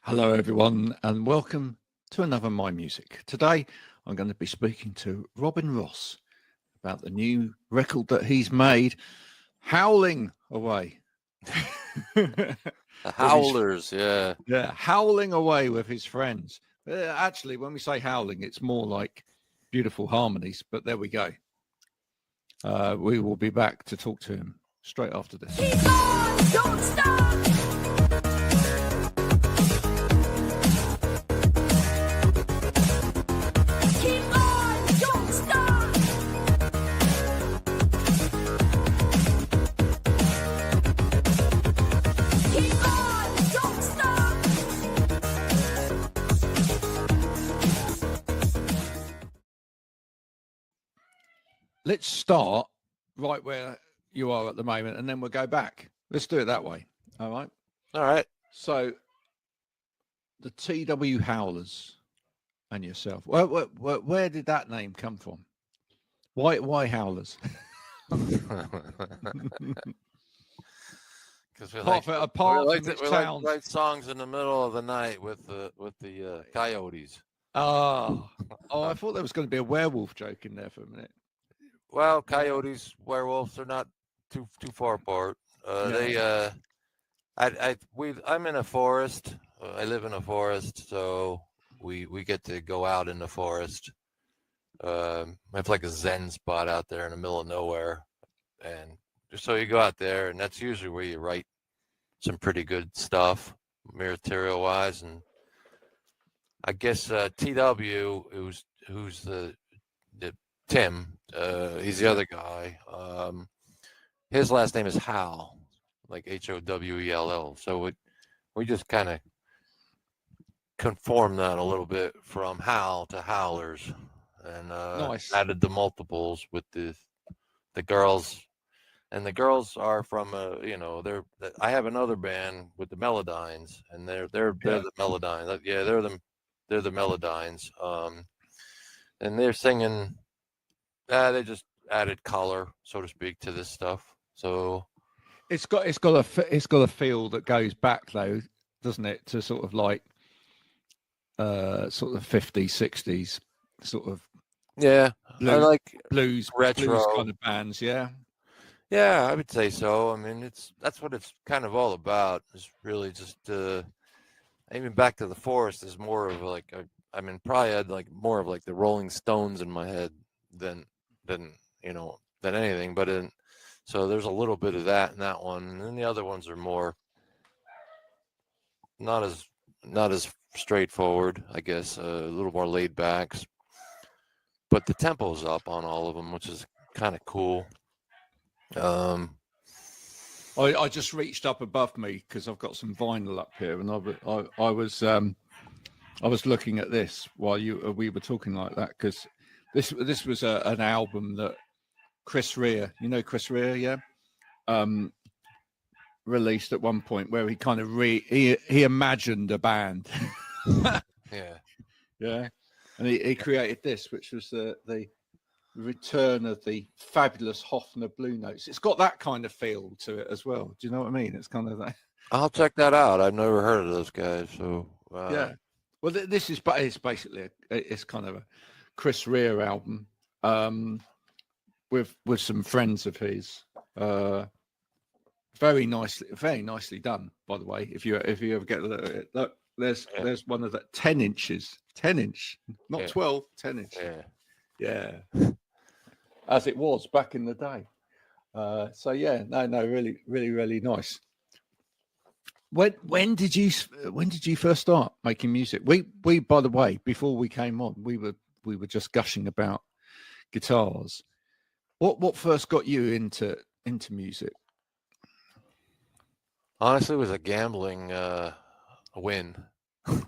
Hello, everyone, and welcome to another My Music. Today, I'm going to be speaking to Robin Ross about the new record that he's made, Howling Away. The Howlers, yeah. Yeah, howling away with his friends. Actually, when we say howling, it's more like beautiful harmonies, but there we go. We will be back to talk to him straight after this. Keep on, don't stop. Keep on, don't stop. Keep on, don't stop. Let's start right where you are at the moment, and then we'll go back. Let's do it that way. All right. All right. So, the TW Howlers and yourself. Where did that name come from? Why Howlers? Because we Apart from this town. write songs in the middle of the night with the coyotes. Oh, I thought there was going to be a werewolf joke in there for a minute. Well, coyotes, werewolves are not too far apart. I'm in a forest. I live in a forest, so we get to go out in the forest. I have like a zen spot out there in the middle of nowhere, and so you go out there, and that's usually where you write some pretty good stuff, material wise. And I guess TW, who's the Tim, he's the other guy. His last name is Howell, like Howell. So we just kind of conformed that a little bit from Howl to Howlers, and Nice. added the multiples with the girls. And the girls are from I have another band with the Melodynes, and they're the Melodynes. Yeah, they're the Melodynes. And they're singing. They just added color, so to speak, to this stuff. So It's got a feel that goes back though, doesn't it, to sort of like sort of 50s, 60s sort of yeah, I like blues retro kind of bands. Yeah. Yeah, I would say so. I mean, that's what it's kind of all about. It's really just even Back to the Forest is more of like probably had like more of like the Rolling Stones in my head than anything. But so there's a little bit of that in that one, and then the other ones are more not as straightforward, I guess, a little more laid back. But the tempo's up on all of them, which is kind of cool. I just reached up above me because I've got some vinyl up here, and I was looking at this while we were talking like that, because this was an album that Chris Rea, Chris Rea, yeah, released at one point, where he kind of he imagined a band. yeah, and he created this, which was the return of the fabulous Hofner Blue Notes. It's got that kind of feel to it as well. Do you know what I mean? It's kind of that. I'll check that out. I've never heard of those guys. So yeah. Well, it's basically it's kind of a Chris Rea album with some friends of his. Very nicely done, by the way. If you ever get a look at it, look, there's one of the 10 inches, not 12, 10 inch. Yeah. As it was back in the day. So yeah, no, really, really, really nice. When did you first start making music? We by the way, before we came on, we were just gushing about guitars. What first got you into music? Honestly, it was a gambling win.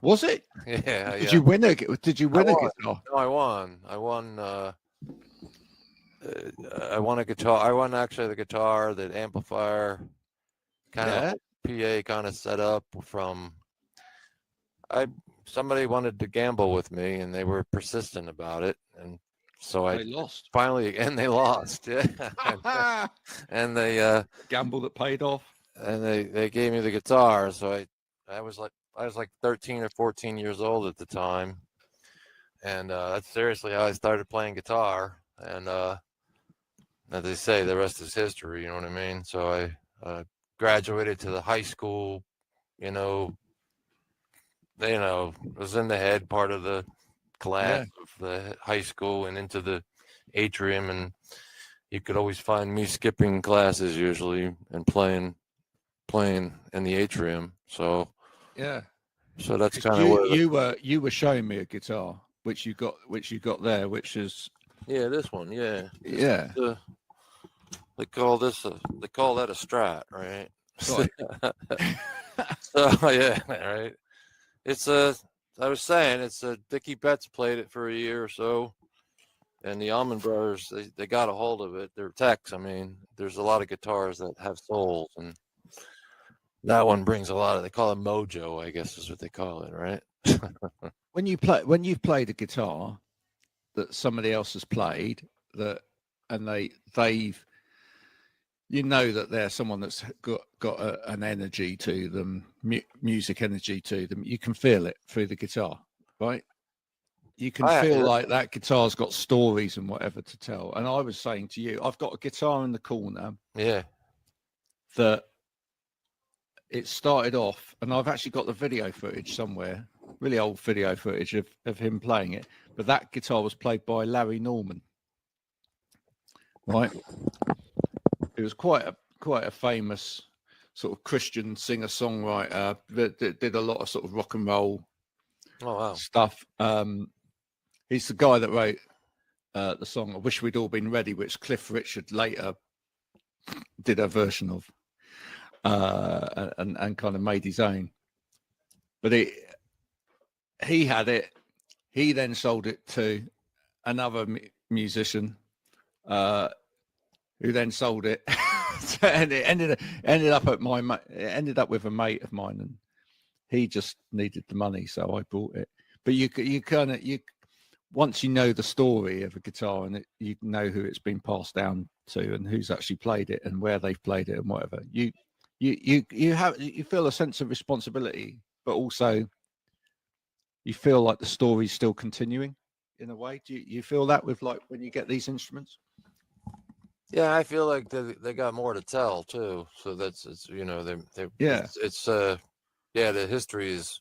Was it? Yeah. Did you win a guitar? No, I won. I won a guitar. I won actually the guitar, the amplifier, kind of PA kind of set up from. Somebody wanted to gamble with me, and they were persistent about it, and so they lost. Finally, and they lost. Yeah, and they gamble that paid off. And they gave me the guitar, so I was like 13 or 14 years old at the time, and that's seriously how I started playing guitar. And as they say, the rest is history. You know what I mean? So I graduated to the high school. Was in the head part of the class of the high school and into the atrium, and you could always find me skipping classes usually and playing in the atrium. So so that's kind of you were showing me a guitar which you got there, which is this one, they call that a Strat, right? Right. So yeah, right. It's I was saying it's a Dickie Betts played it for a year or so, and the Allman Brothers they got a hold of it. They're techs. I mean, there's a lot of guitars that have souls, and that one brings a lot of. They call it mojo, I guess is what they call it, right? When you've played a guitar that somebody else has played and they've that they're someone that's got an energy to them, music energy to them. You can feel it through the guitar, right? You can feel like that guitar's got stories and whatever to tell. And I was saying to you, I've got a guitar in the corner. Yeah. That it started off, and I've actually got the video footage somewhere, really old video footage of him playing it. But that guitar was played by Larry Norman, right? It was quite a famous sort of Christian singer-songwriter that did a lot of sort of rock and roll stuff. He's the guy that wrote the song "I Wish We'd All Been Ready," which Cliff Richard later did a version of, and kind of made his own. But he had it. He then sold it to another musician, who then sold it, and it ended up with a mate of mine, and he just needed the money, so I bought it. But you once you know the story of a guitar and you know who it's been passed down to and who's actually played it and where they've played it and whatever, you feel a sense of responsibility, but also you feel like the story's still continuing in a way. Do you feel that with like when you get these instruments? Yeah, I feel like they got more to tell too. So the history is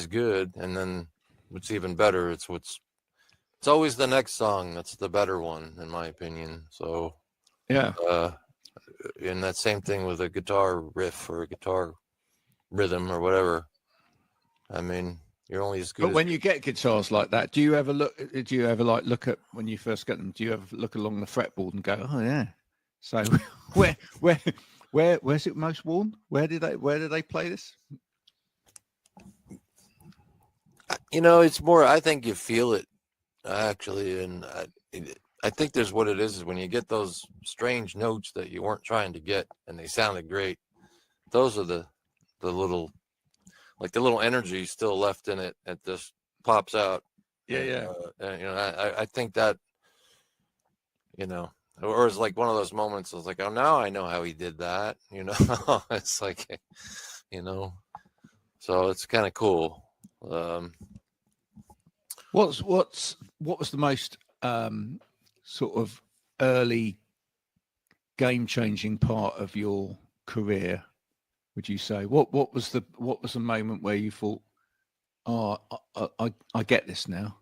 good, and then what's even better, it's always the next song that's the better one, in my opinion. So yeah, and that same thing with a guitar riff or a guitar rhythm or whatever. I mean, you're only as good. But when you get guitars like that, do you ever look at when you first get them? Do you ever look along the fretboard and go, "Oh yeah"? So where's it most worn? Where did they play this? It's more. I think you feel it actually, and I think there's what it is when you get those strange notes that you weren't trying to get, and they sounded great. Those are the little, like the little energy still left in it that just pops out. Yeah. I think that, or it's like one of those moments. I was like, oh, now I know how he did that. It's like, so it's kind of cool. What was the most sort of early game-changing part of your career, would you say? What was the moment where you thought, oh, I get this now?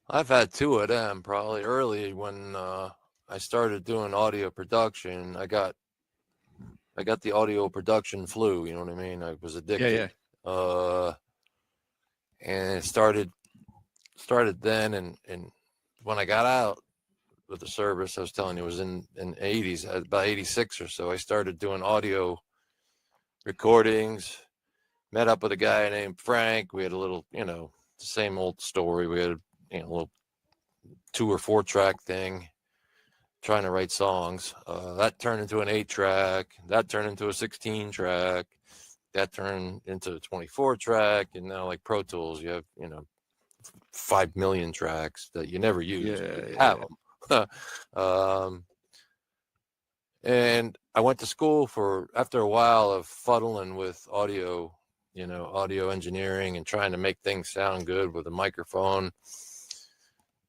I've had two of them probably early when I started doing audio production. I got the audio production flu, you know what I mean? I was addicted. Yeah. And it started then, and when I got out with the service, I was telling you, it was in the 80s, about 86 or so. I started doing audio recordings, met up with a guy named Frank. We had a little, the same old story. We had a little 2 or 4 track thing, trying to write songs. That turned into an 8-track. That turned into a 16-track. That turned into a 24-track. And now, like Pro Tools, you have 5 million tracks that you never use. Yeah, you have them. And I went to school after a while of fuddling with audio, audio engineering and trying to make things sound good with a microphone.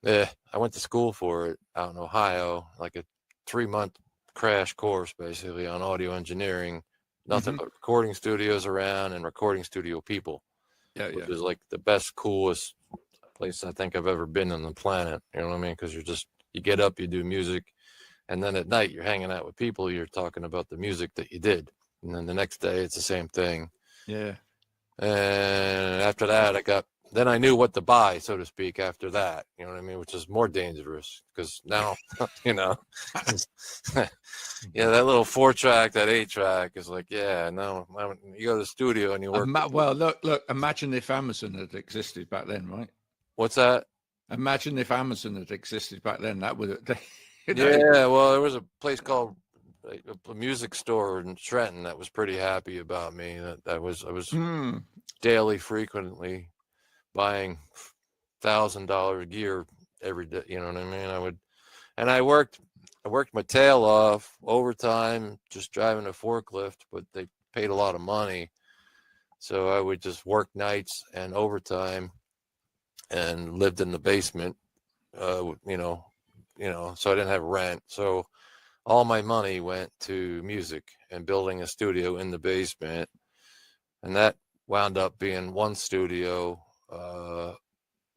I went to school for it out in Ohio, like a 3-month crash course, basically, on audio engineering. Nothing but recording studios around and recording studio people. Which is like the best, coolest place I think I've ever been on the planet. You know what I mean? Because you get up, you do music, and then at night you're hanging out with people. You're talking about the music that you did, and then the next day it's the same thing. Yeah. And after that, then I knew what to buy, so to speak. After that, you know what I mean, which is more dangerous because now, that little 4-track, that 8-track is like, no. You go to the studio and you work. Well, look. Imagine if Amazon had existed back then, right? What's that? Imagine if Amazon had existed back then. That would. Yeah. Well, there was a place called a music store in Trenton that was pretty happy about me. I was daily, frequently buying $1,000 gear every day. You know what I mean? I worked my tail off overtime, just driving a forklift, but they paid a lot of money. So I would just work nights and overtime and lived in the basement, so I didn't have rent. So all my money went to music and building a studio in the basement. And that wound up being one studio. And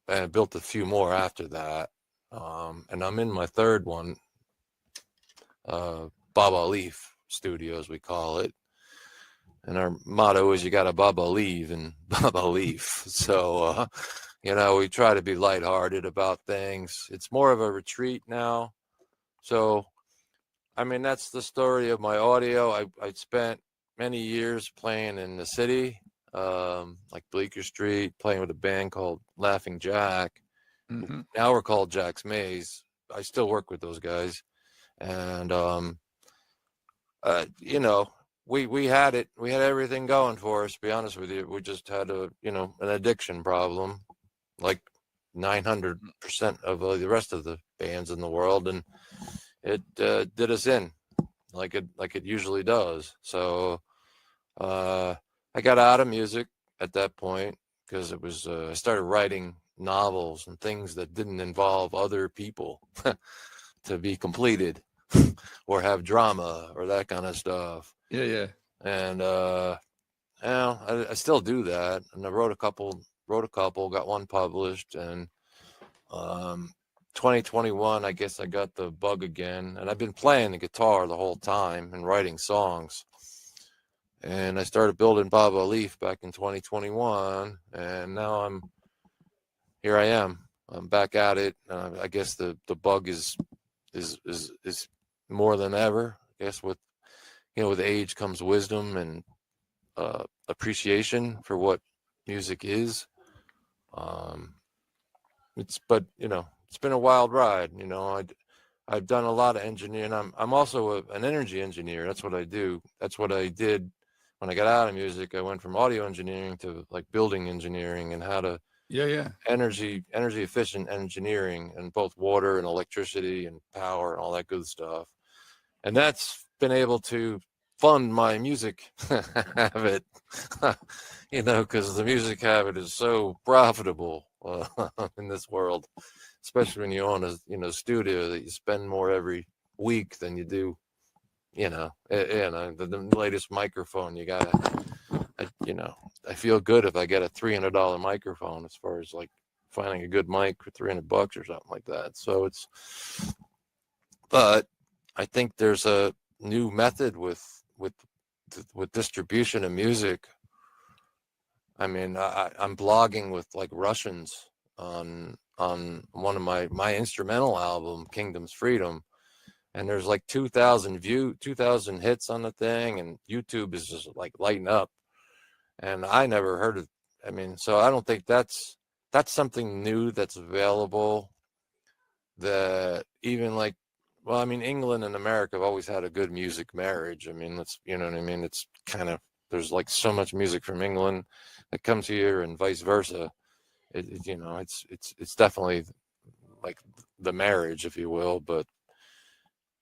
I built a few more after that. And I'm in my third one, Baba Leaf Studios, we call it. And our motto is you got to Baba leave and Baba leaf. So, we try to be lighthearted about things. It's more of a retreat now. So, that's the story of my audio. I spent many years playing in the city, like Bleecker Street, playing with a band called Laughing Jack. Now we're called Jack's Maze. I still work with those guys. And, we had it. We had everything going for us, to be honest with you. We just had an addiction problem, like 900% of the rest of the bands in the world. And it did us in like it usually does. So I got out of music at that point because it was I started writing novels and things that didn't involve other people to be completed or have drama or that kind of stuff. Yeah. And I still do that. And I wrote a couple, got one published, and 2021, I guess I got the bug again. And I've been playing the guitar the whole time and writing songs. And I started building Baba Leaf back in 2021, and now here I am. I'm back at it. I guess the bug is more than ever. I guess with age comes wisdom and appreciation for what music is. It's been a wild ride. I've done a lot of engineering. I'm also an energy engineer. That's what I do. That's what I did when I got out of music. I went from audio engineering to like building engineering and how to energy efficient engineering and both water and electricity and power and all that good stuff. And that's been able to fund my music habit, because the music habit is so profitable in this world, especially when you own a studio that you spend more every week than you do, the latest microphone you got. I feel good if I get a $300 microphone as far as like finding a good mic for $300 or something like that. So but I think there's a new method with distribution of music. I'm blogging with like Russians on one of my instrumental album, Kingdom's Freedom, and there's like 2,000 hits on the thing, and YouTube is just like lighting up. And I never heard of. So I don't think that's something new that's available. That even like. Well, England and America have always had a good music marriage. It's kind of, there's like so much music from England that comes here and vice versa. It's definitely like the marriage, if you will. But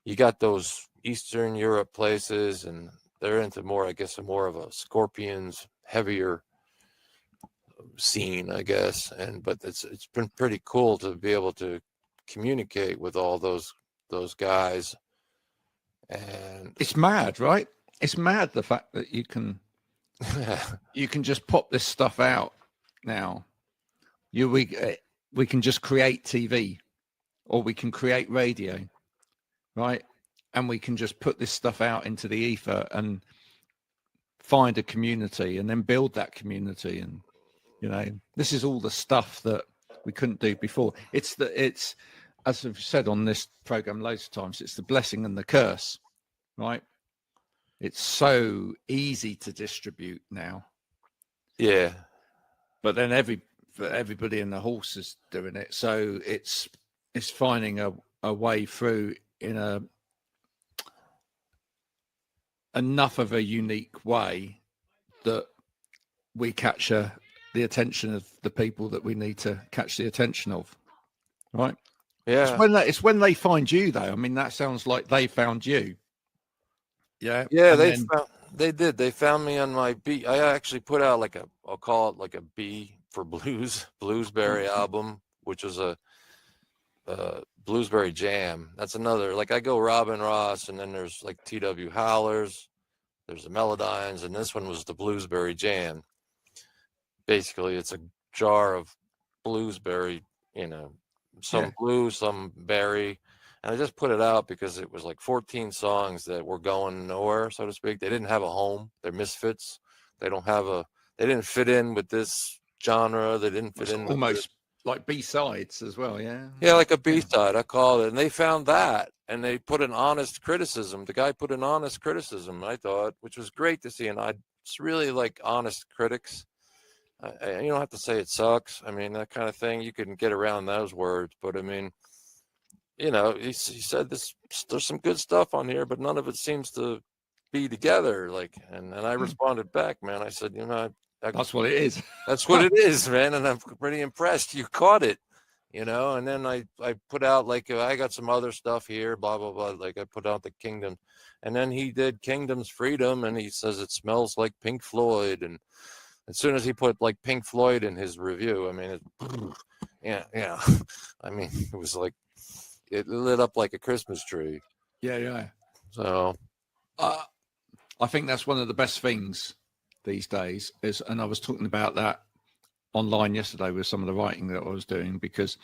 you got those Eastern Europe places, and they're into more, I guess, more of a Scorpions heavier scene, I guess. But it's been pretty cool to be able to communicate with all those guys. And it's mad, right? It's mad the fact that you can just pop this stuff out now. We can just create TV, or we can create radio, right? And we can just put this stuff out into the ether and find a community and then build that community. And, you know, this is all the stuff that we couldn't do before. It's as I've said on this program loads of times, it's the blessing and the curse, right? It's so easy to distribute now. Yeah. But then everybody in the horse is doing it. So it's finding a way through in enough of a unique way that we capture the attention of the people that we need to catch the attention of, right? Yeah. It's when they find you, though. I mean, that sounds like they found you. Yeah. Yeah, they did. They found me on my B. I actually put out I'll call it like a B for Bluesberry album, which was a Bluesberry Jam. That's another, like, I go Robin Ross, and then there's like T.W. Howlers, there's the Melodynes, and this one was the Bluesberry Jam. Basically, it's a jar of bluesberry, you know, some blue, some berry. And I just put it out because it was like 14 songs that were going nowhere, so to speak. They didn't have a home. They're misfits. They didn't fit in with this genre. They didn't fit in. Almost like B-sides as well, yeah. Yeah, like a B-side, I call it. And they found that, and they put an honest criticism. The guy put an honest criticism, I thought, which was great to see. And I just really like honest critics. You don't have to say it sucks. I mean, that kind of thing. You can get around those words. But, I mean, you know, he said there's some good stuff on here, but none of it seems to be together. Like, and I responded back, man. I said, you know, that's what it is. That's what it is, man. And I'm pretty impressed you caught it, you know. And then I put out, like, I got some other stuff here, blah, blah, blah. Like, I put out the Kingdom. And then he did Kingdom's Freedom, and he says it smells like Pink Floyd. And as soon as he put, like, Pink Floyd in his review, I mean, yeah. I mean, it was like, it lit up like a Christmas tree. Yeah. So I think that's one of the best things these days is, and I was talking about that online yesterday with some of the writing that I was doing, because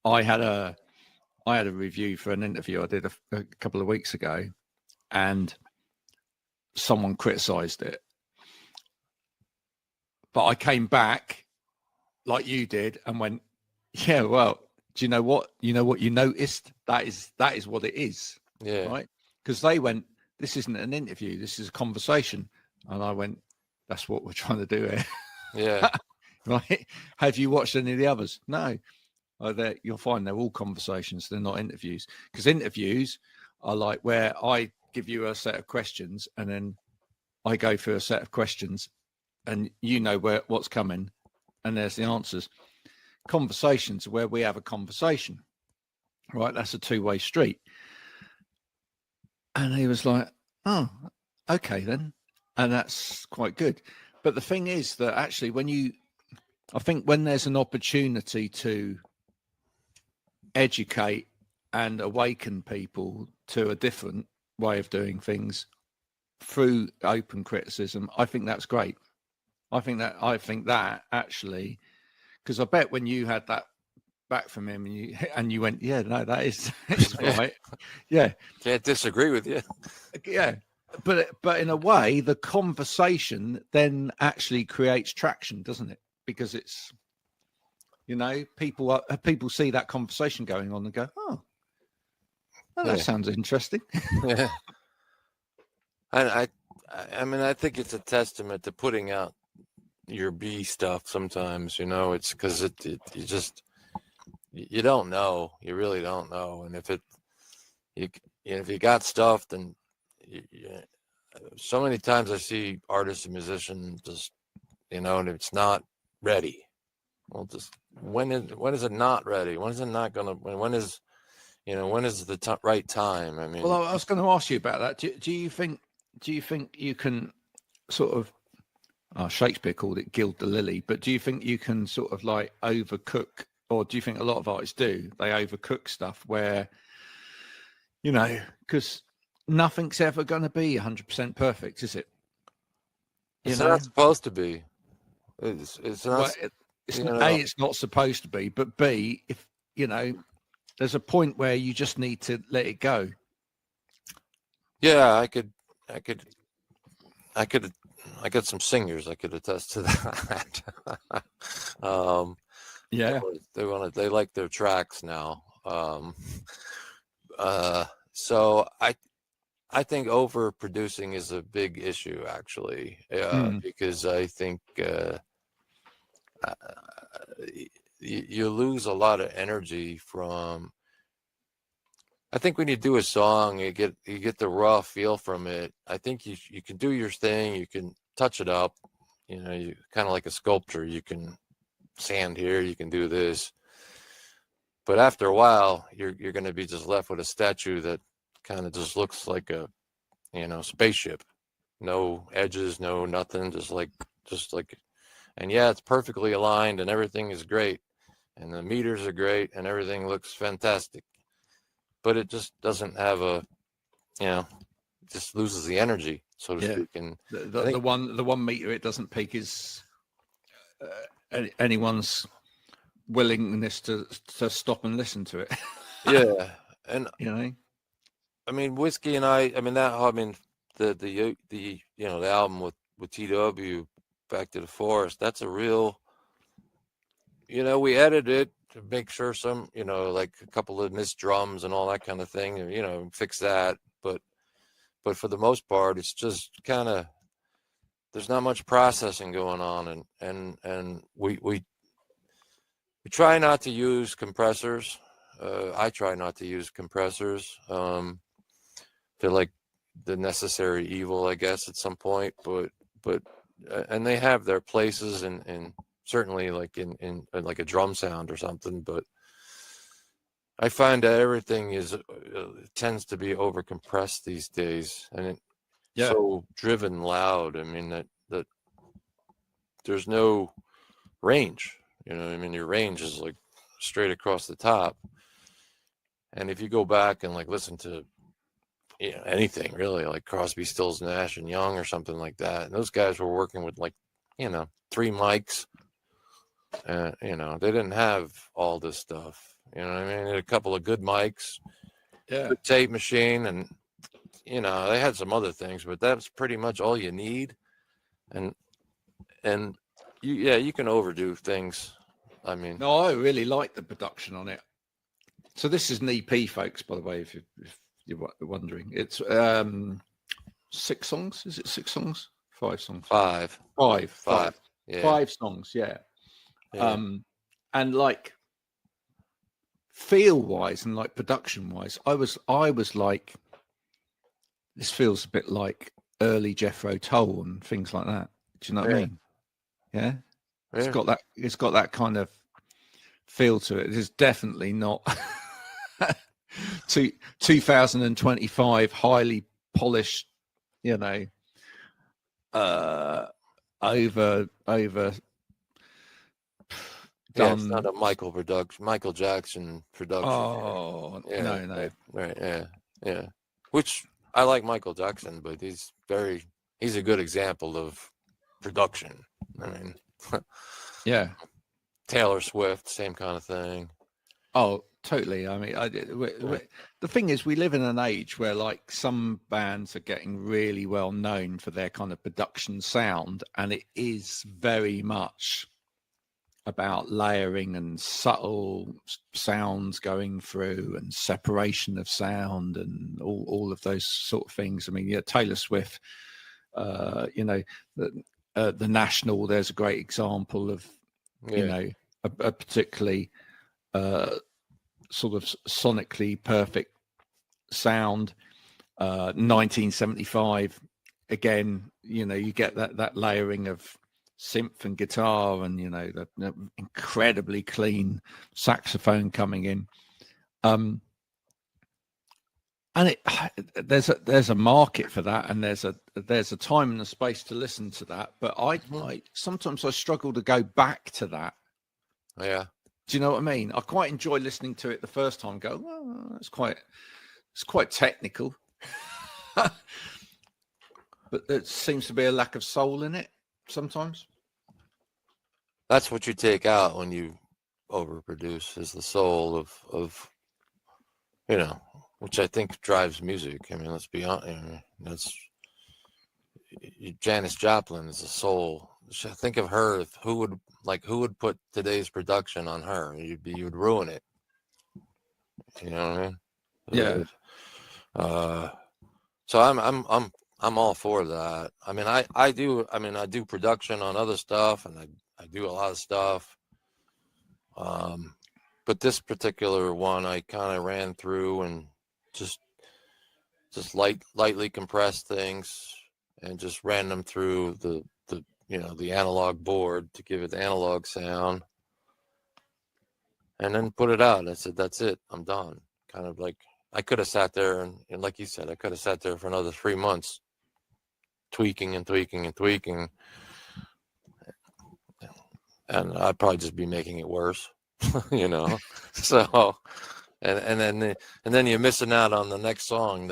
I had a review for an interview I did a couple of weeks ago, and someone criticized it. But I came back like you did and went, yeah, well, do you know what? You know what you noticed? That is what it is. Yeah. Right. Because they went, this isn't an interview. This is a conversation. And I went, that's what we're trying to do here. Yeah. Right. Have you watched any of the others? No. You'll find they're all conversations. They're not interviews. Because interviews are like where I give you a set of questions and then I go through a set of questions and you know what's coming and there's the answers. Conversations are where we have a conversation, right? That's a two-way street. And he was like, oh, okay then. And that's quite good. But the thing is that actually I think when there's an opportunity to educate and awaken people to a different way of doing things through open criticism, I think that's great. I think that actually, because I bet when you had that back from him and you went, yeah, no, that's right. Yeah. Can't disagree with you. Yeah. But in a way, the conversation then actually creates traction, doesn't it? Because it's, you know, people see that conversation going on and go, oh, well, that sounds interesting. Yeah. I mean, I think it's a testament to putting out your B stuff sometimes, you know. It's because you don't know. You really don't know. And if you got stuff, then so many times I see artists and musicians just, you know, and it's not ready. Well, just when is it not ready? When is it not gonna? When is, when is the right time? I mean, well, I was going to ask you about that. Do you think you can sort of, Shakespeare called it gild the lily, but do you think you can sort of like overcook, or do you think a lot of artists do? They overcook stuff where, because nothing's ever going to be 100% perfect, is it? it's not supposed to be. It's not. Well, it's not supposed to be, but B, if there's a point where you just need to let it go. Yeah, I got some singers I could attest to that. Yeah. They like their tracks now. So I think overproducing is a big issue, actually, because I think you lose a lot of energy from. I think when you do a song, you get the raw feel from it. I think you can do your thing, you can touch it up, you kind of like a sculpture. You can sand here, you can do this, but after a while, you're going to be just left with a statue that kind of just looks like a spaceship, no edges, no nothing, just like, and yeah, it's perfectly aligned and everything is great, and the meters are great and everything looks fantastic. But it just doesn't have just loses the energy, so to speak. And the 1 meter it doesn't peak is anyone's willingness to stop and listen to it. Yeah, and I mean, Whiskey and the album with TW, Back to the Forest. That's a real, we edited it to make sure some, like a couple of missed drums and all that kind of thing, fix that. But for the most part, it's just kind of, there's not much processing going on. And we try not to use compressors. I try not to use compressors. They're like the necessary evil, I guess, at some point, but and they have their places and certainly like in like a drum sound or something, but I find that everything tends to be over compressed these days, and so driven loud. I mean that there's no range, your range is like straight across the top. And if you go back and like listen to anything really, like Crosby, Stills, Nash and Young or something like that, and those guys were working with like 3 mics. They didn't have all this stuff. They had a couple of good mics, good tape machine, and they had some other things, but that's pretty much all you need. And you can overdo things. I mean, no, I really like the production on it. So this is an EP, folks, by the way, if you're wondering. It's 6 songs. Is it 6 songs? 5 songs? Five. Yeah. 5 songs. Yeah. And like feel wise and like production wise, I was like, this feels a bit like early Jethro Tull and things like that. Do you know what I mean? Yeah. It's got that kind of feel to it. It is definitely not 2025 highly polished, over done. It's not a Michael Jackson production. Oh, no. Right, yeah. Which I like Michael Jackson, but he's a good example of production. I mean, yeah. Taylor Swift, same kind of thing. Oh, totally. I mean, the thing is, we live in an age where like some bands are getting really well known for their kind of production sound, and it is very much about layering and subtle sounds going through and separation of sound and all of those sort of things. I mean, Taylor Swift, the National, there's a great example of, a particularly sort of sonically perfect sound. 1975, again, you get that layering of synth and guitar and the incredibly clean saxophone coming in. And there's a market for that, and there's a time and a space to listen to that. But I sometimes I struggle to go back to that. Yeah. Do you know what I mean? I quite enjoy listening to it the first time. Go, well, it's quite technical, but there seems to be a lack of soul in it sometimes. That's what you take out when you overproduce, is the soul of which I think drives music. I mean, let's be honest. That's Janis Joplin is a soul. Think of her. Who would put today's production on her? You'd ruin it. You know what I mean? Yeah. So I'm all for that. I mean, I do production on other stuff, and I do a lot of stuff. But this particular one, I kind of ran through and just lightly compressed things and just ran them through the analog board to give it the analog sound, and then put it out. I said, that's it, I'm done. Kind of like I could have sat there and like you said, I could have sat there for another 3 months tweaking and tweaking and tweaking, and I'd probably just be making it worse. So and then you're missing out on the next song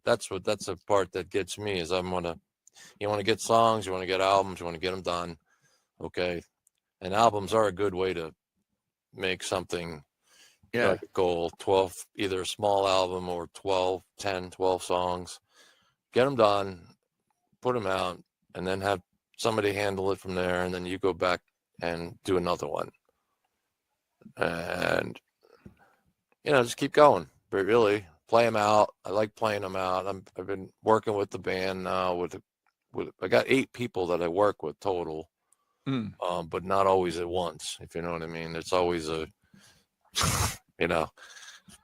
that's a part that gets me, is you want to get songs, you want to get albums, you want to get them done. Okay. And albums are a good way to make something like a goal, 12, either a small album or 12 songs, get them done, put them out, and then have somebody handle it from there. And then you go back and do another one. And just keep going, but really play them out. I like playing them out. I've been working with the band now I got 8 people that I work with total, but not always at once, if you know what I mean. It's always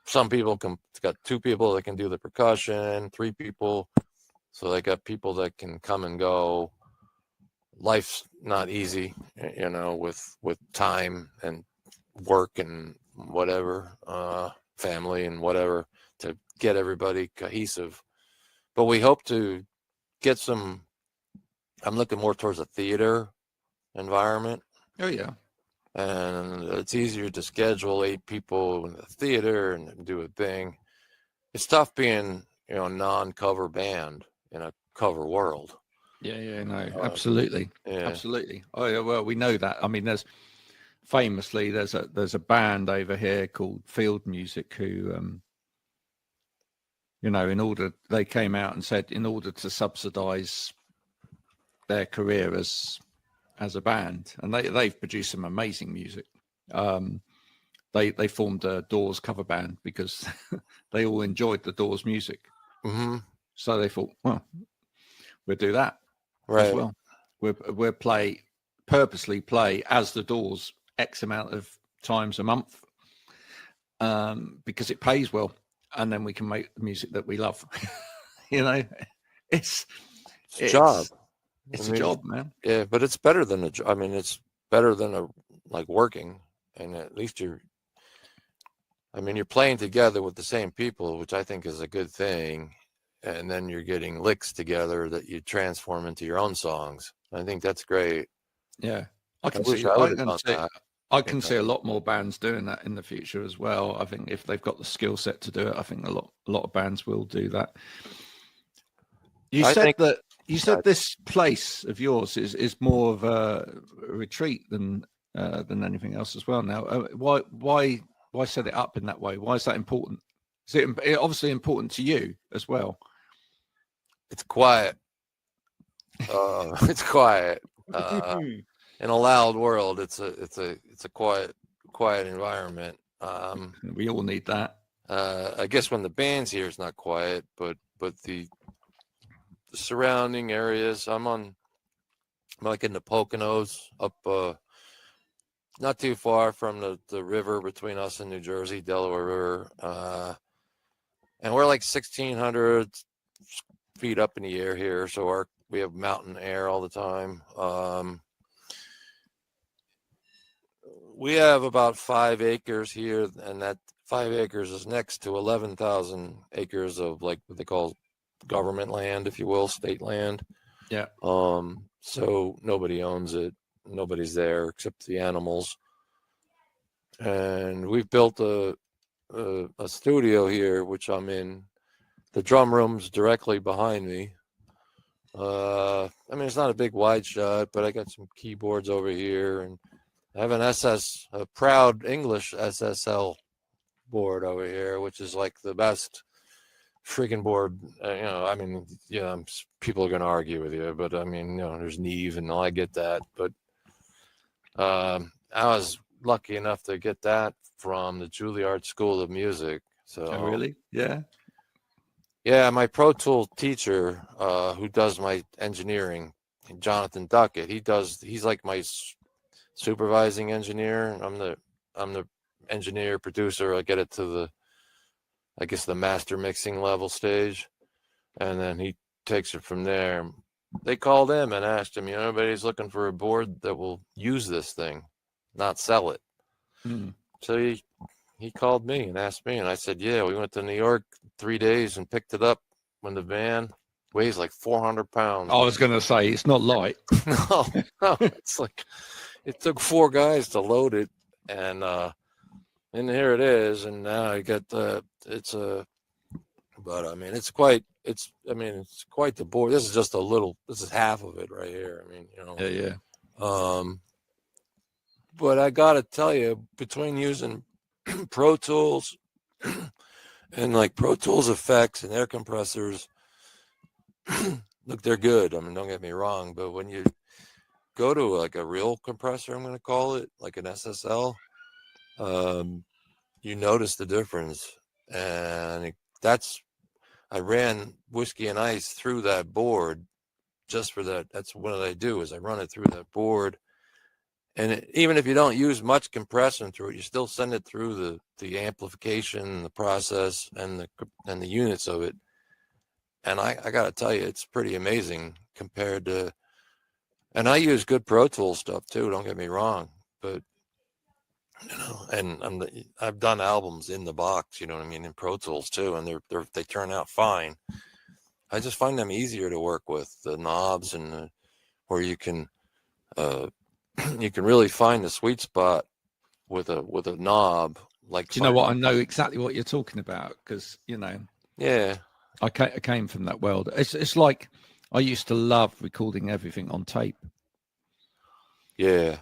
some people got 2 people that can do the percussion, 3 people, so they got people that can come and go. Life's not easy, with time and work and whatever, family and whatever, to get everybody cohesive. But we hope to get some. I'm looking more towards a theater environment. Oh yeah. And it's easier to schedule 8 people in the theater and do a thing. It's tough being a non-cover band in a cover world. No, absolutely. Absolutely. Oh yeah, well, we know that. I mean, there's a band over here called Field Music who they came out and said, in order to subsidize their career as a band, and they've produced some amazing music, they formed a Doors cover band because they all enjoyed the Doors music. So they thought, well, we'll do that as well. We'll purposely play as the Doors X amount of times a month, because it pays well, and then we can make the music that we love. It's a job. It's a job, man. Yeah, but it's better than a job. I mean, it's better than working, and at least you're playing together with the same people, which I think is a good thing. And then you're getting licks together that you transform into your own songs. I think that's great. Yeah. I can see a lot more bands doing that in the future as well. I think if they've got the skill set to do it, I think a lot of bands will do that. You said this place of yours is more of a retreat than anything else as well. Now, why set it up in that way? Why is that important? Is it obviously important to you as well? It's quiet. It's quiet. In a loud world, it's a quiet environment. We all need that. I guess when the band's here, it's not quiet, but the surrounding areas. I'm like in the Poconos, up not too far from the river between us and New Jersey, Delaware River, and we're like 1,600 feet up in the air here, so we have mountain air all the time. We have about 5 acres here, and that 5 acres is next to 11,000 acres of like what they call government land, if you will, state land. Yeah. So nobody owns it. Nobody's there except the animals. And we've built a studio here, which I'm in. The drum room's directly behind me. I mean, it's not a big wide shot, but I got some keyboards over here, and I have a proud English SSL board over here, which is like the best freaking board. I mean, yeah, people are going to argue with you, but I mean, there's Neve and I get that, but I was lucky enough to get that from the Juilliard School of Music. So Oh, really? Yeah. Yeah, my Pro Tool teacher, who does my engineering, Jonathan Duckett, he's like my supervising engineer. I'm the engineer producer. I get it to the master mixing level stage, and then he takes it from there. They called him and asked him, everybody's looking for a board that will use this thing, not sell it. So he called me and asked me, and I said, yeah. We went to New York 3 days and picked it up when the van weighs like 400 pounds. I was going to say, it's not light. No, it's like, it took 4 guys to load it, and here it is, and now I got but I mean, it's quite the board. This is half of it right here. I mean, Yeah. But I got to tell you, between using Pro Tools and like Pro Tools effects and air compressors, look, they're good. I mean, don't get me wrong, but when you go to like a real compressor, I'm going to call it, like an SSL, you notice the difference. And I ran Whiskey and Ice through that board just for that. That's what I do, is I run it through that board. And even if you don't use much compression through it, you still send it through the amplification, the process, and the units of it. And I got to tell you, it's pretty amazing compared to. And I use good Pro Tools stuff too. Don't get me wrong, but and I've done albums in the box, you know what I mean, in Pro Tools too, and they turn out fine. I just find them easier to work with, the knobs, and where you can. You can really find the sweet spot with a knob. Like, do you know what? I know exactly what you're talking about, because yeah, I came from that world. It's like I used to love recording everything on tape. Yeah,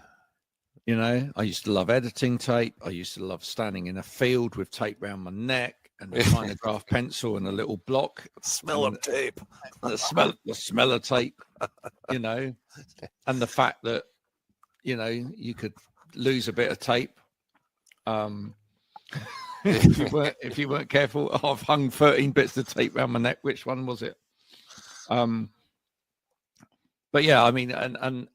I used to love editing tape. I used to love standing in a field with tape around my neck and a phonograph pencil and a little block. Smell of tape. The smell of tape. And the fact that. You could lose a bit of tape. If you weren't careful. I've hung 13 bits of tape around my neck. Which one was it? But yeah, I mean, and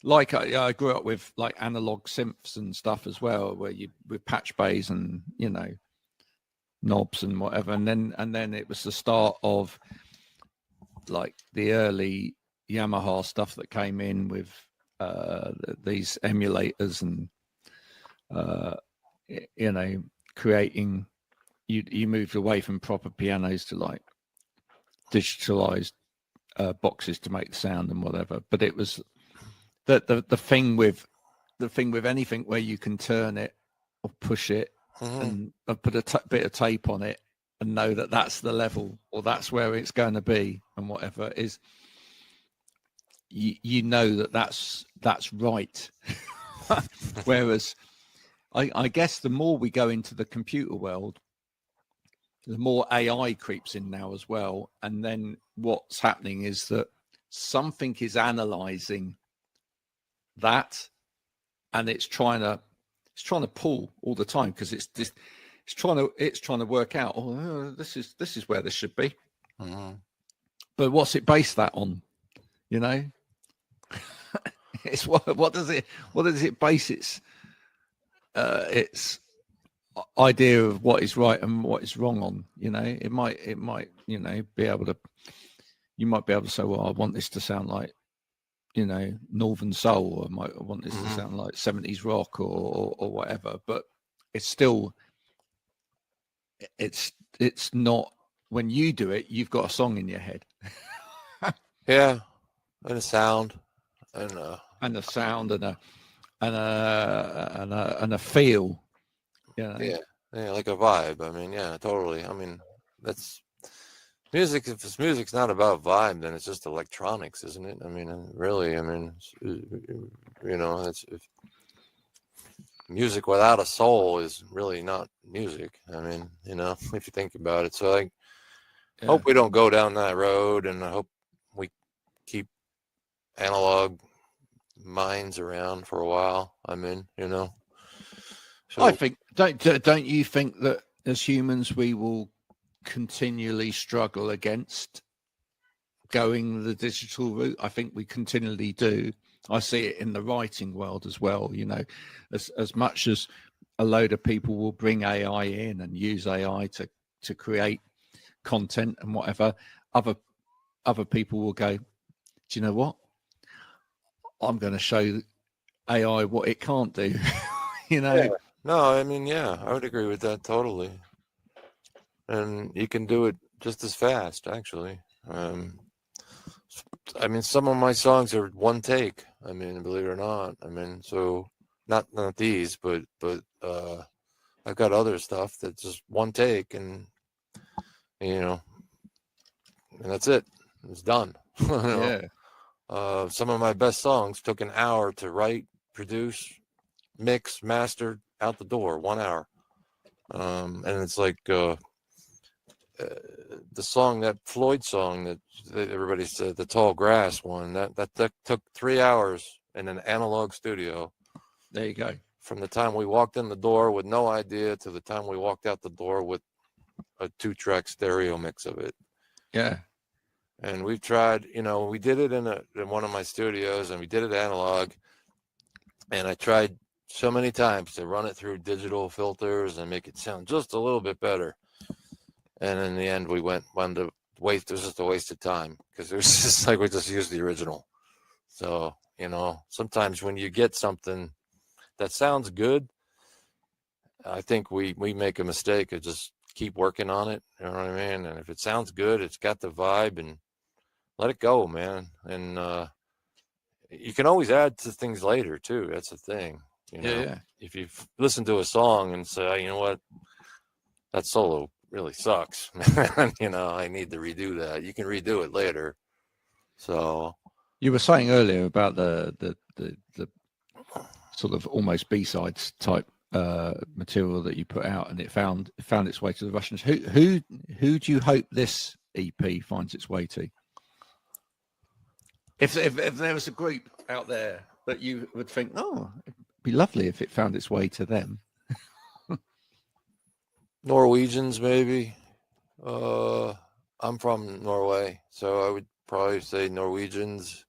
like I grew up with like analog synths and stuff as well, where with patch bays and knobs and whatever, and then it was the start of like the early Yamaha stuff that came in with. These emulators and creating you moved away from proper pianos to like digitalized boxes to make the sound and whatever, but it was the thing with anything where you can turn it or push it and put a bit of tape on it and know that that's the level or that's where it's going to be and whatever is that's right. Whereas I guess the more we go into the computer world, the more AI creeps in now as well. And then what's happening is that something is analyzing that, and it's trying to pull all the time, because it's trying to work out, this is where this should be. But what's it based that on? It's what does it base its idea of what is right and what is wrong on? It might be able to. You might be able to say, well, I want this to sound like Northern Soul, or I want this to sound like 70s rock or whatever. But it's still it's not, when you do it, you've got a song in your head. Yeah, and a sound, and a sound, and a feel. Yeah, like a vibe. I mean, yeah, totally. I mean, that's music. If it's music's not about vibe, then it's just electronics, isn't it? I mean, really. I mean, it's if music without a soul is really not music. I mean, if you think about it. So I hope we don't go down that road, and I hope we keep analog minds around for a while. I mean, So, I think, don't you think that as humans we will continually struggle against going the digital route? I think we continually do. I see it in the writing world as well. As much as a load of people will bring AI in and use AI to create content and whatever, other people will go, do you know what? I'm going to show AI what it can't do. Yeah. No, I mean, yeah, I would agree with that totally. And you can do it just as fast, actually. I mean, some of my songs are one take. I mean, believe it or not. I mean, so not these, but I've got other stuff that's just one take, and and that's it. It's done. Yeah. Some of my best songs took an hour to write, produce, mix, master, out the door, 1 hour. And it's like the song, that Floyd song that everybody said, the Tall Grass one, that took 3 hours in an analog studio. There you go. From the time we walked in the door with no idea to the time we walked out the door with a 2-track stereo mix of it. Yeah. And we've tried, we did it in one of my studios, and we did it analog. And I tried so many times to run it through digital filters and make it sound just a little bit better. And in the end, we wanted to waste. It was just a waste of time, because it was just like we just used the original. So, sometimes when you get something that sounds good, I think we make a mistake of just keep working on it. You know what I mean? And if it sounds good, it's got the vibe, and let it go, man. And you can always add to things later too. That's the thing. Yeah. If you listen to a song and say, you know what, that solo really sucks, I need to redo that. You can redo it later. So you were saying earlier about the sort of almost B-sides type material that you put out, and it found its way to the Russians. Who do you hope this EP finds its way to? If there was a group out there that you would think, oh, it'd be lovely if it found its way to them. Norwegians, maybe. I'm from Norway, so I would probably say Norwegians.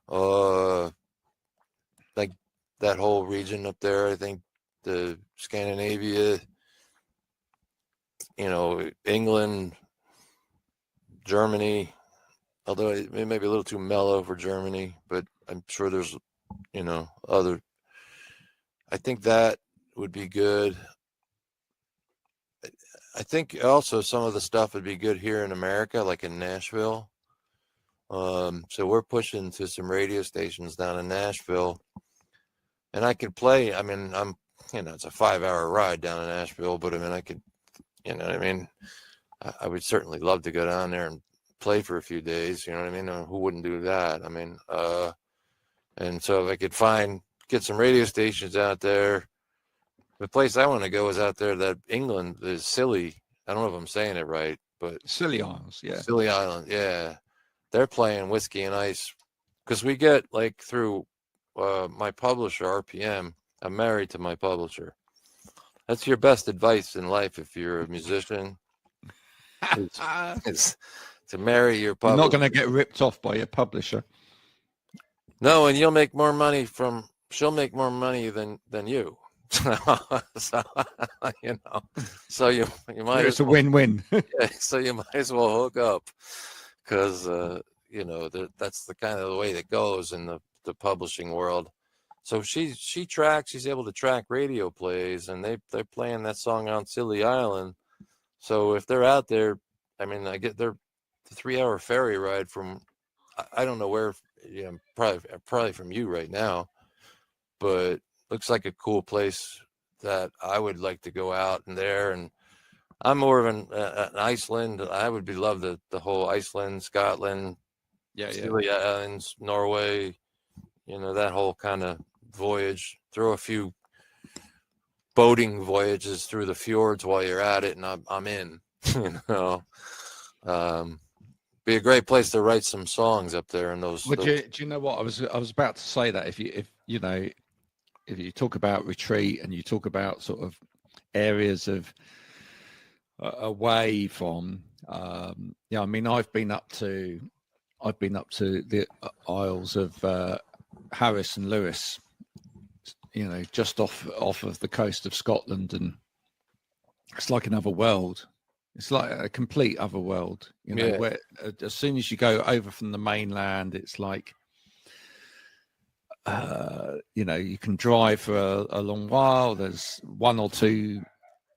Like that whole region up there, I think the Scandinavia, England, Germany, although it may be a little too mellow for Germany, but I'm sure there's, other. I think that would be good. I think also some of the stuff would be good here in America, like in Nashville. So we're pushing to some radio stations down in Nashville, and I could play. I mean, it's a 5-hour ride down to Nashville, but I mean, I could, I would certainly love to go down there and play for a few days. You know what I mean? Who wouldn't do that? I mean, and so if I could get some radio stations out there. The place I want to go is out there, that England is Scilly. I don't know if I'm saying it right, but Scilly Isles, yeah. Scilly Island, yeah. They're playing Whiskey and Ice, because we get through my publisher, RPM. I'm married to my publisher. That's your best advice in life if you're a musician. Is to marry your publisher. You're not going to get ripped off by your publisher. No, and she'll make more money than you. So you might. It's a win-win. So you might as well hook up, because that's the kind of the way that goes in the publishing world. So she's able to track radio plays, and they're playing that song on Scilly Island. So if they're out there, I mean, I get the 3-hour ferry ride from, I don't know where, probably from you right now, but looks like a cool place that I would like to go out and there. And I'm more of an Iceland. I would love the whole Iceland, Scotland, Scilly Islands, Norway, that whole kind of voyage. Throw a few boating voyages through the fjords while you're at it, and I'm in. Be a great place to write some songs up there in those. Well, do you know what I was about to say that if you talk about retreat and you talk about sort of areas of away from, I mean, I've been up to the Isles of Harris and Lewis, just off of the coast of Scotland, and it's like another world. It's like a complete other world, where as soon as you go over from the mainland, it's like, you can drive for a long while. There's 1 or 2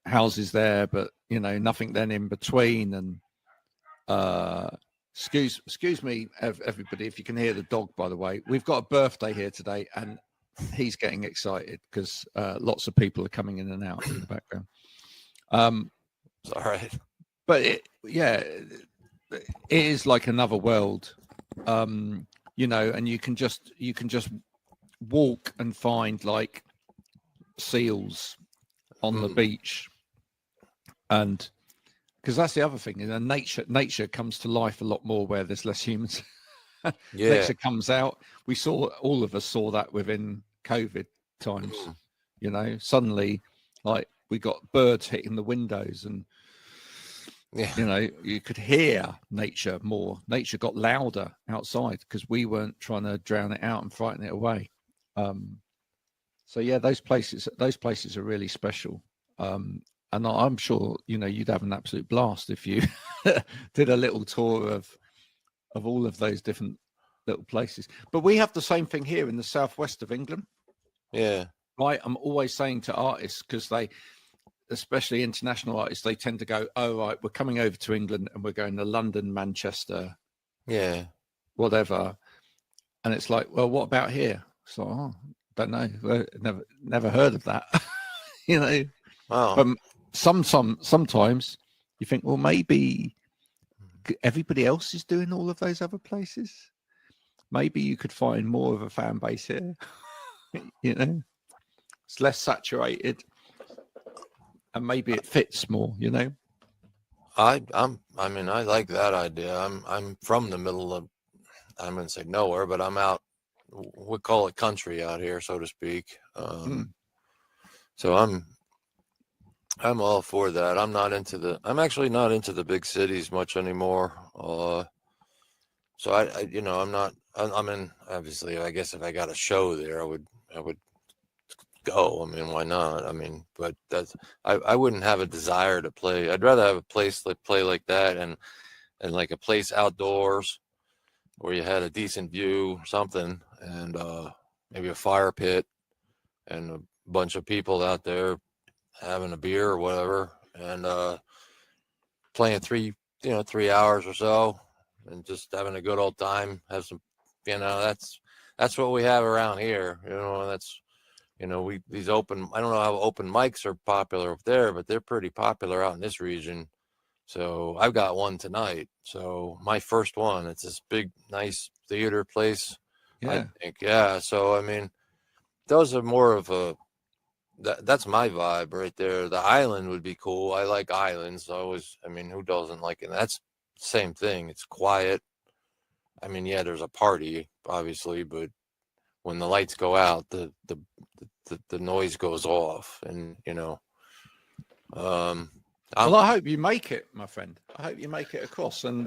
houses there, but, nothing then in between. And excuse me, everybody, if you can hear the dog, by the way. We've got a birthday here today, and he's getting excited because lots of people are coming in and out in the background. It's all right. But it is like another world, and you can just walk and find like seals on the beach, and because that's the other thing, nature comes to life a lot more where there's less humans. Nature comes out. All of us saw that within COVID times. Suddenly, like, we got birds hitting the windows, and you could hear nature more. Nature got louder outside because we weren't trying to drown it out and frighten it away. So yeah, those places are really special. And I'm sure you'd have an absolute blast if you did a little tour of all of those different little places. But we have the same thing here in the southwest of England. Yeah. Right. I'm always saying to artists, because especially international artists, they tend to go, oh, right, we're coming over to England and we're going to London, Manchester, whatever. And it's like, well, what about here? So, don't know. Never heard of that. Wow. But sometimes you think, well, maybe everybody else is doing all of those other places. Maybe you could find more of a fan base here. It's less saturated. And maybe it fits more, I like that idea. I'm from the middle of, I'm gonna say nowhere, but I'm out. We call it country out here, so to speak. So I'm all for that. I'm actually not into the big cities much anymore. So I'm in, obviously, I guess if I got a show there, I would go. I mean, why not? I mean, but I wouldn't have a desire to play. I'd rather have a place that play like that and like a place outdoors where you had a decent view or something, and maybe a fire pit and a bunch of people out there having a beer or whatever, and playing 3 hours or so and just having a good old time. Have some, that's what we have around here. That's, these open, I don't know how open mics are popular up there, but they're pretty popular out in this region. So I've got one tonight. So my first one, it's this big, nice theater place. Yeah. I think. Yeah. So, I mean, those are more of that's my vibe right there. The island would be cool. I like islands. Who doesn't like it? That's the same thing. It's quiet. I mean, yeah, there's a party, obviously, but when the lights go out, the noise goes off, and well, I hope you make it, my friend. I hope you make it across, and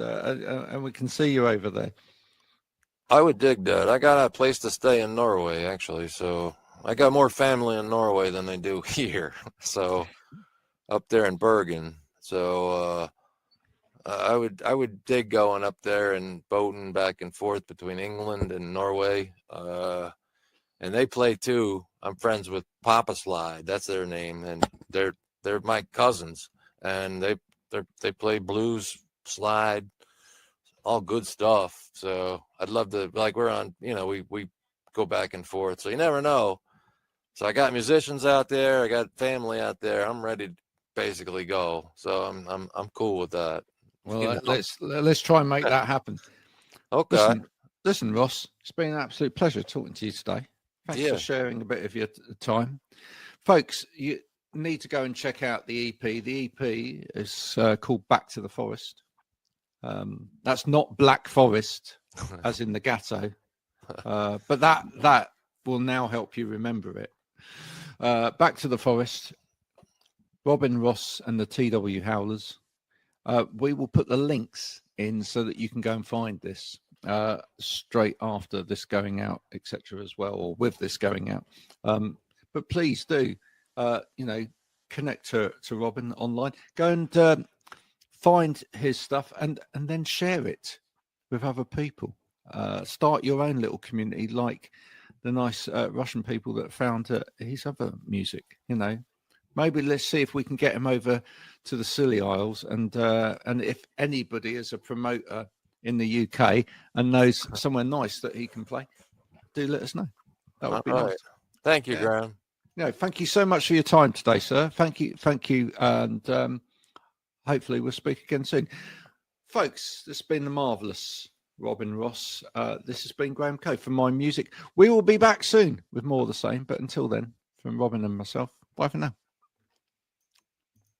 we can see you over there. I would dig that. I got a place to stay in Norway, actually, so I got more family in Norway than I do here. So up there in Bergen. So I would dig going up there and boating back and forth between England and Norway. And they play too. I'm friends with Papa Slide. That's their name, and they're my cousins. And they play blues, slide, all good stuff. So I'd love to, like, we're on, we go back and forth. So you never know. So I got musicians out there, I got family out there. I'm ready to basically go. So I'm cool with that. Well, let's try and make that happen. Okay. Listen, Ross, it's been an absolute pleasure talking to you today. Thanks for sharing a bit of your time. Folks, you need to go and check out the EP. The EP is called Back to the Forest. That's not Black Forest, as in the Gatto, but that will now help you remember it. Back to the Forest, Robin Ross and the TW Howlers. We will put the links in so that you can go and find this straight after this going out, etc. as well, or with this going out. But please do, connect to Robin online. Go and find his stuff and then share it with other people. Start your own little community, like the nice Russian people that found his other music. Maybe let's see if we can get him over to the Scilly Isles, and if anybody is a promoter in the UK and knows somewhere nice that he can play, do let us know. That would be nice. Thank you, Graham. Thank you so much for your time today, sir. Thank you, and hopefully we'll speak again soon, folks. This has been the marvelous Robin Ross. This has been Graham Coath from My Music. We will be back soon with more of the same, but until then, from Robin and myself, bye for now.